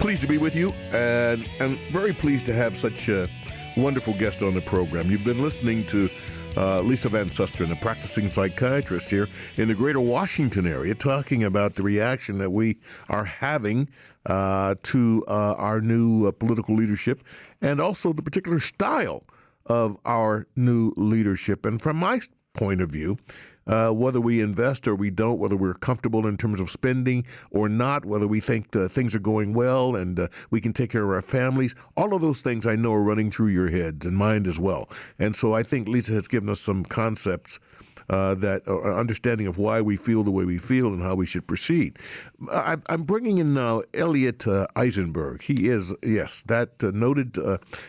Pleased to be with you, and very pleased to have such a wonderful guest on the program. You've been listening to Lise Van Susteren, a practicing psychiatrist here in the greater Washington area, talking about the reaction that we are having to our new political leadership and also the particular style of our new leadership. And from my point of view, whether we invest or we don't, whether we're comfortable in terms of spending or not, whether we think things are going well and we can take care of our families, all of those things I know are running through your heads and mind as well. And so I think Lisa has given us some concepts that understanding of why we feel the way we feel and how we should proceed. I'm bringing in now Elliot Eisenberg. He is, yes, that noted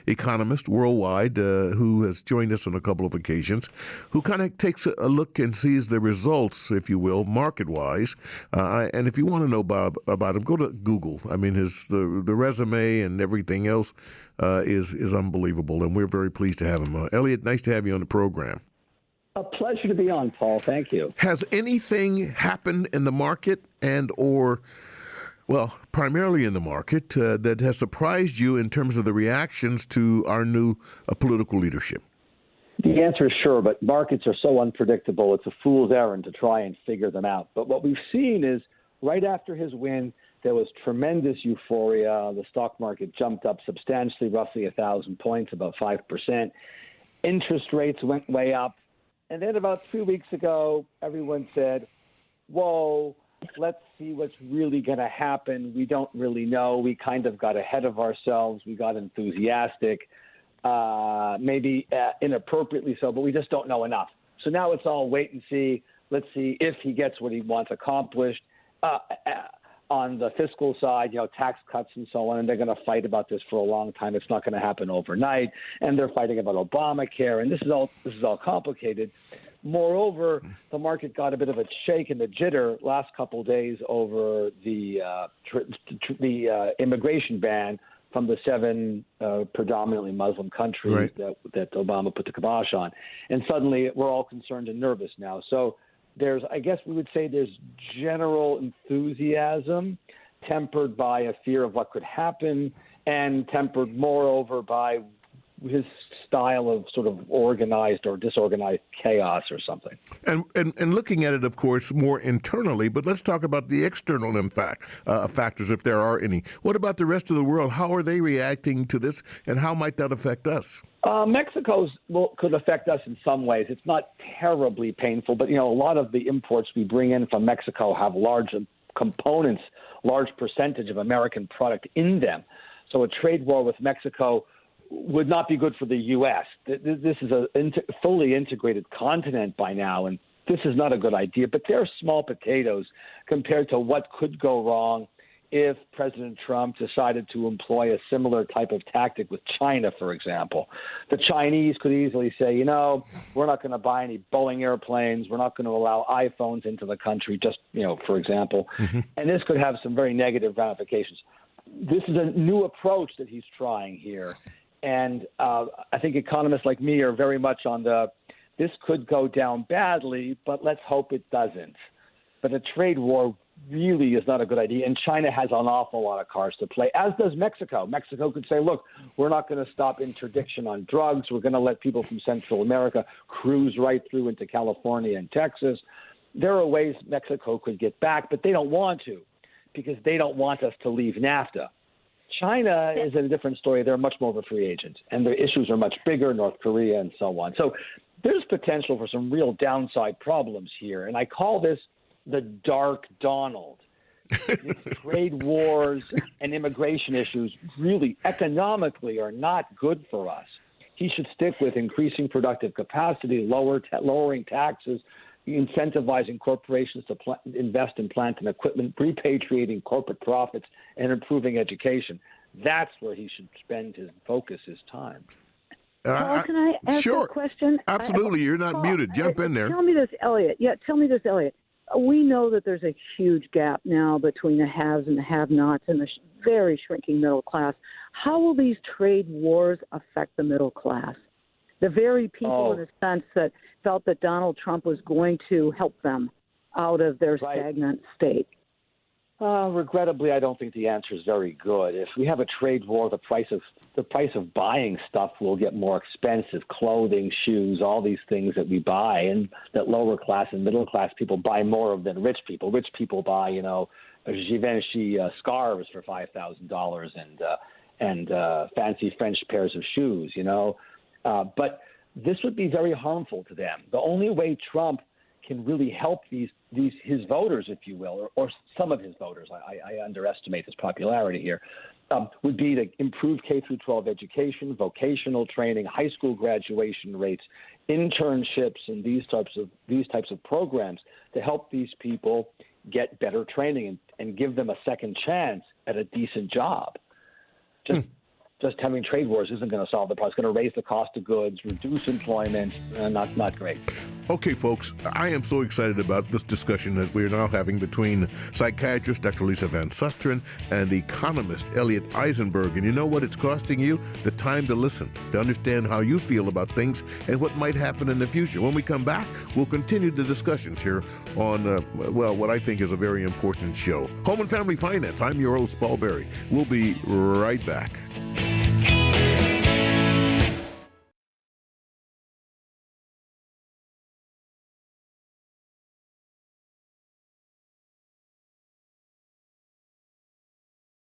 economist worldwide who has joined us on a couple of occasions, who kind of takes a look and sees the results, if you will, market-wise. And if you want to know about him, go to Google. I mean, the resume and everything else is unbelievable, and we're very pleased to have him. Elliot, nice to have you on the program. A pleasure to be on, Paul. Thank you. Has anything happened in the market primarily in the market, that has surprised you in terms of the reactions to our new political leadership? The answer is sure, but markets are so unpredictable, it's a fool's errand to try and figure them out. But what we've seen is right after his win, there was tremendous euphoria. The stock market jumped up substantially, roughly 1,000 points, about 5%. Interest rates went way up. And then about 2 weeks ago, everyone said, whoa, let's see what's really going to happen. We don't really know. We kind of got ahead of ourselves. We got enthusiastic, maybe inappropriately so, but we just don't know enough. So now it's all wait and see. Let's see if he gets what he wants accomplished. On the fiscal side, tax cuts and so on, and they're going to fight about this for a long time. It's not going to happen overnight, and they're fighting about Obamacare, and this is all complicated. Moreover, the market got a bit of a shake and a jitter last couple of days over the immigration ban from the 7 predominantly Muslim countries that Obama put the kibosh on, and suddenly we're all concerned and nervous now. So I guess we would say there's general enthusiasm tempered by a fear of what could happen and tempered moreover by his style of sort of organized or disorganized chaos or something. And looking at it, of course, more internally, but let's talk about the external factors, if there are any. What about the rest of the world? How are they reacting to this, and how might that affect us? Mexico's could affect us in some ways. It's not terribly painful, but, a lot of the imports we bring in from Mexico have large components, large percentage of American product in them. So a trade war with Mexico would not be good for the U.S. This is a fully integrated continent by now, and this is not a good idea. But they're small potatoes compared to what could go wrong if President Trump decided to employ a similar type of tactic with China, for example. The Chinese could easily say, we're not going to buy any Boeing airplanes. We're not going to allow iPhones into the country, just, for example. Mm-hmm. And this could have some very negative ramifications. This is a new approach that he's trying here. And I think economists like me are very much on this could go down badly, but let's hope it doesn't. But a trade war really is not a good idea. And China has an awful lot of cards to play, as does Mexico. Mexico could say, look, we're not going to stop interdiction on drugs. We're going to let people from Central America cruise right through into California and Texas. There are ways Mexico could get back, but they don't want to because they don't want us to leave NAFTA. China is a different story. They're much more of a free agent, and their issues are much bigger, North Korea and so on. So there's potential for some real downside problems here, and I call this the Dark Donald. These trade wars and immigration issues really economically are not good for us. He should stick with increasing productive capacity, lowering taxes, incentivizing corporations to invest in plant and equipment, repatriating corporate profits, and improving education. That's where he should spend his focus, his time. Paul, can I ask a question? Absolutely. You're not muted. Jump in there. Tell me this, Elliot. We know that there's a huge gap now between the haves and the have-nots and the very shrinking middle class. How will these trade wars affect the middle class? The very people, in a sense, that felt that Donald Trump was going to help them out of their stagnant state. Regrettably, I don't think the answer is very good. If we have a trade war, the price of buying stuff will get more expensive. Clothing, shoes, all these things that we buy, and that lower class and middle class people buy more of than rich people. Rich people buy, Givenchy scarves for $5,000 and fancy French pairs of shoes. But this would be very harmful to them. The only way Trump can really help his voters, if you will, or some of his voters, I underestimate his popularity here, would be to improve K through 12 education, vocational training, high school graduation rates, internships, and these types of programs to help these people get better training and give them a second chance at a decent job. Just having trade wars isn't going to solve the problem. It's going to raise the cost of goods, reduce employment, not great. Okay, folks, I am so excited about this discussion that we are now having between psychiatrist Dr. Lise Van Susteren and economist Elliot Eisenberg. And you know what it's costing you? The time to listen, to understand how you feel about things and what might happen in the future. When we come back, we'll continue the discussions here on, what I think is a very important show. Home and Family Finance. I'm your host, Paul Berry. We'll be right back.